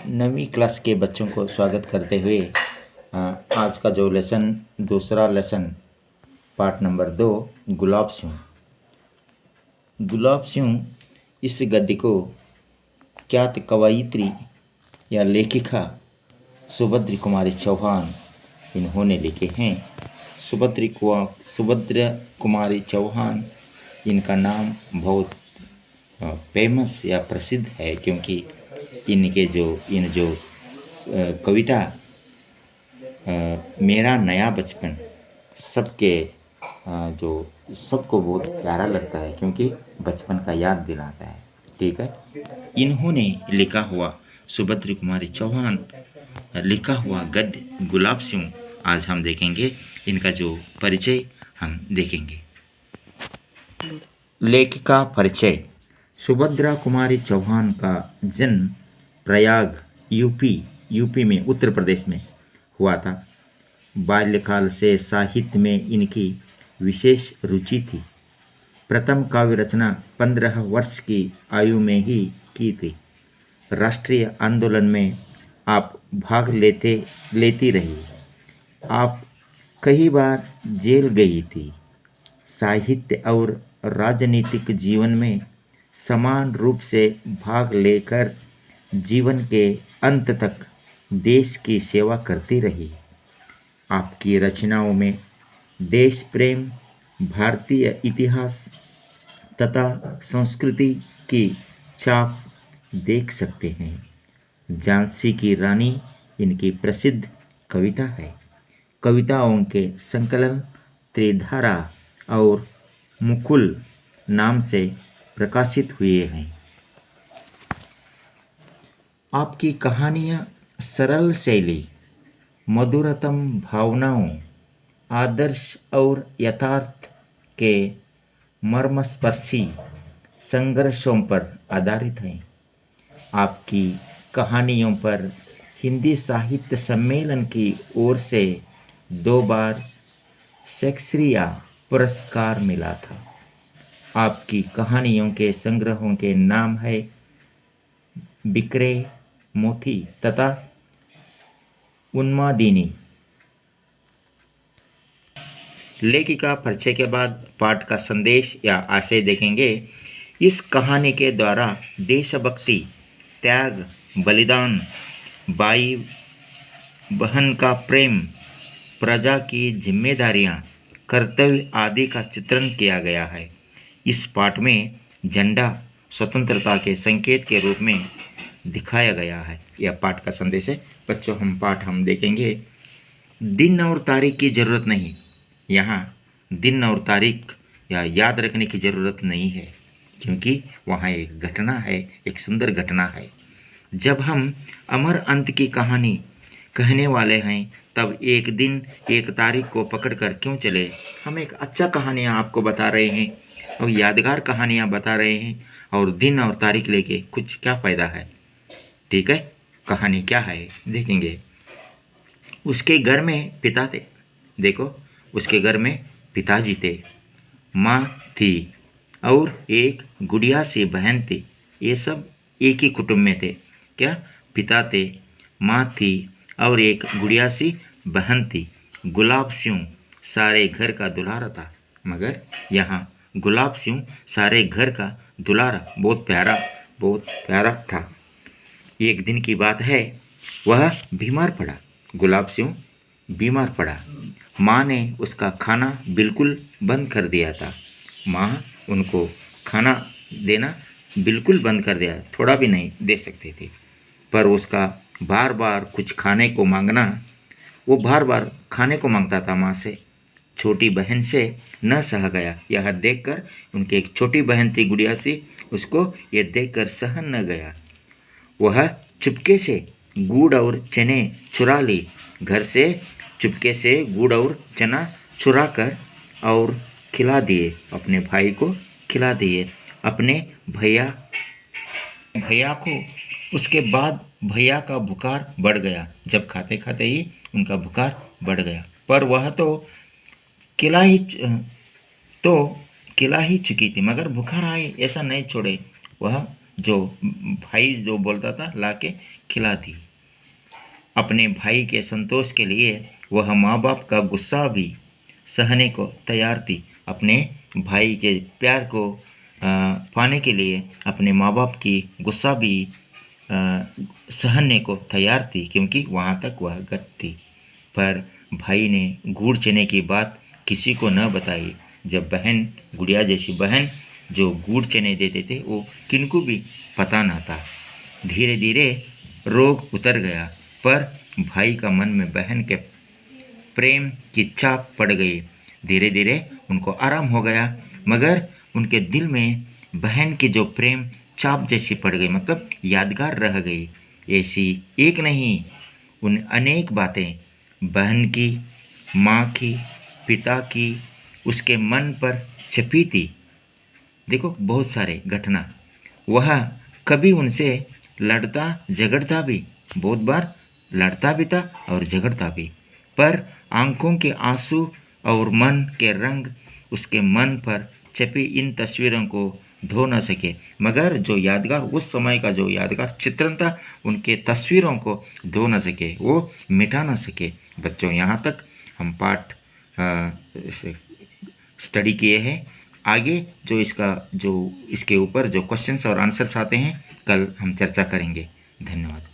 नवीं क्लास के बच्चों को स्वागत करते हुए आज का जो दूसरा lesson part number 2 Gulab Singh इस गद्य को ख्यात कवयित्री या लेखिका सुभद्र कुमारी चौहान इन्होंने लिखे हैं। सुभद्र कुमारी चौहान, इनका नाम बहुत फेमस या प्रसिद्ध है क्योंकि इन जो कविता मेरा नया बचपन सबको बहुत प्यारा लगता है क्योंकि बचपन का याद दिलाता है। ठीक है, इन्होंने लिखा हुआ सुभद्र कुमारी चौहान लिखा हुआ गद्य गुलाब सिंह आज हम देखेंगे। इनका जो परिचय हम देखेंगे। लेखिका परिचय। सुभद्रा कुमारी चौहान का जन्म प्रयाग यूपी में उत्तर प्रदेश में हुआ था। बाल्यकाल से साहित्य में इनकी विशेष रुचि थी। प्रथम काव्य रचना 15 वर्ष की आयु में ही की थी। राष्ट्रीय आंदोलन में आप भाग लेती रही। आप कई बार जेल गई थी। साहित्य और राजनीतिक जीवन में समान रूप से भाग लेकर जीवन के अंत तक देश की सेवा करती रही। आपकी रचनाओं में देश प्रेम, भारतीय इतिहास तथा संस्कृति की छाप देख सकते हैं। झांसी की रानी इनकी प्रसिद्ध कविता है। कविताओं के संकलन त्रिधारा और मुकुल नाम से प्रकाशित हुए हैं। आपकी कहानियाँ सरल शैली, मधुरतम भावनाओं, आदर्श और यथार्थ के मर्मस्पर्शी संघर्षों पर आधारित हैं। आपकी कहानियों पर हिंदी साहित्य सम्मेलन की ओर से 2 बार शेक्सपियर पुरस्कार मिला था। आपकी कहानियों के संग्रहों के नाम है बिक्रे मोती तथा उन्मादिनी। लेखिका परिचय के बाद पाठ का संदेश या आशय देखेंगे। इस कहानी के द्वारा देशभक्ति, त्याग, बलिदान, भाई बहन का प्रेम, प्रजा की जिम्मेदारियां, कर्तव्य आदि का चित्रण किया गया है। इस पाठ में झंडा स्वतंत्रता के संकेत के रूप में दिखाया गया है। यह पाठ का संदेश है। बच्चों, हम देखेंगे। दिन और तारीख की ज़रूरत नहीं। यहाँ दिन और तारीख या याद रखने की ज़रूरत नहीं है क्योंकि वहाँ एक घटना है, एक सुंदर घटना है। जब हम अमर अंत की कहानी कहने वाले हैं तब एक दिन एक तारीख को पकड़कर क्यों चले। हम एक अच्छा कहानियाँ आपको बता रहे हैं और यादगार कहानियाँ बता रहे हैं और दिन और तारीख लेके कुछ क्या फ़ायदा है। ठीक है, कहानी क्या है देखेंगे। उसके घर में पिता थे। देखो, उसके घर में पिताजी थे, माँ थी और एक गुड़िया सी बहन थी। ये सब एक ही कुटुंब में थे। क्या? पिता थे, माँ थी और एक गुड़िया सी बहन थी। गुलाब सिंह सारे घर का दुलारा था। मगर यहाँ गुलाब सिंह सारे घर का दुलारा बहुत प्यारा था। एक दिन की बात है, वह बीमार पड़ा। गुलाब सिंह बीमार पड़ा। माँ ने उसका खाना बिल्कुल बंद कर दिया था। माँ उनको खाना देना बिल्कुल बंद कर दिया, थोड़ा भी नहीं दे सकती थी। पर उसका बार बार कुछ खाने को मांगना, वो बार बार खाने को मांगता था माँ से। छोटी बहन से न सहा गया। यह देखकर, उनकी एक छोटी बहन थी गुड़िया सी, उसको ये देखकर सहन न गया। वह चुपके से गुड़ और चने चुरा ली। घर से चुपके से गुड़ और चना चुरा कर और खिला दिए। अपने भाई को खिला दिए, अपने भैया को। उसके बाद भैया का बुखार बढ़ गया। जब खाते खाते ही उनका बुखार बढ़ गया। पर वह तो खिला ही चुकी थी, मगर बुखार आए ऐसा नहीं छोड़े। वह जो भाई जो बोलता था ला के खिला दी। अपने भाई के संतोष के लिए वह माँ बाप का गुस्सा भी सहने को तैयार थी। अपने भाई के प्यार को पाने के लिए अपने माँ बाप की गुस्सा भी सहने को तैयार थी, क्योंकि वहाँ तक वह गत थी। पर भाई ने गुड़ चने की बात किसी को न बताई। जब बहन, गुड़िया जैसी बहन जो गुड़ चने देते थे, वो किनको भी पता ना था। धीरे धीरे रोग उतर गया, पर भाई का मन में बहन के प्रेम की छाप पड़ गई। धीरे धीरे उनको आराम हो गया, मगर उनके दिल में बहन की जो प्रेम छाप जैसी पड़ गई, मतलब यादगार रह गई। ऐसी एक नहीं, उन अनेक बातें बहन की, माँ की, पिता की उसके मन पर छपी थी। देखो बहुत सारे घटना, वह कभी उनसे लड़ता झगड़ता भी, बहुत बार लड़ता भी था और झगड़ता भी, पर आंखों के आंसू और मन के रंग उसके मन पर छपी इन तस्वीरों को धो न सके। मगर जो यादगार, उस समय का जो यादगार चित्रण था, उनके तस्वीरों को धो न सके, वो मिटा न सके। बच्चों, यहाँ तक हम पाठ स्टडी किए हैं। आगे जो इसके ऊपर जो क्वेश्चंस और आंसर्स आते हैं, कल हम चर्चा करेंगे। धन्यवाद।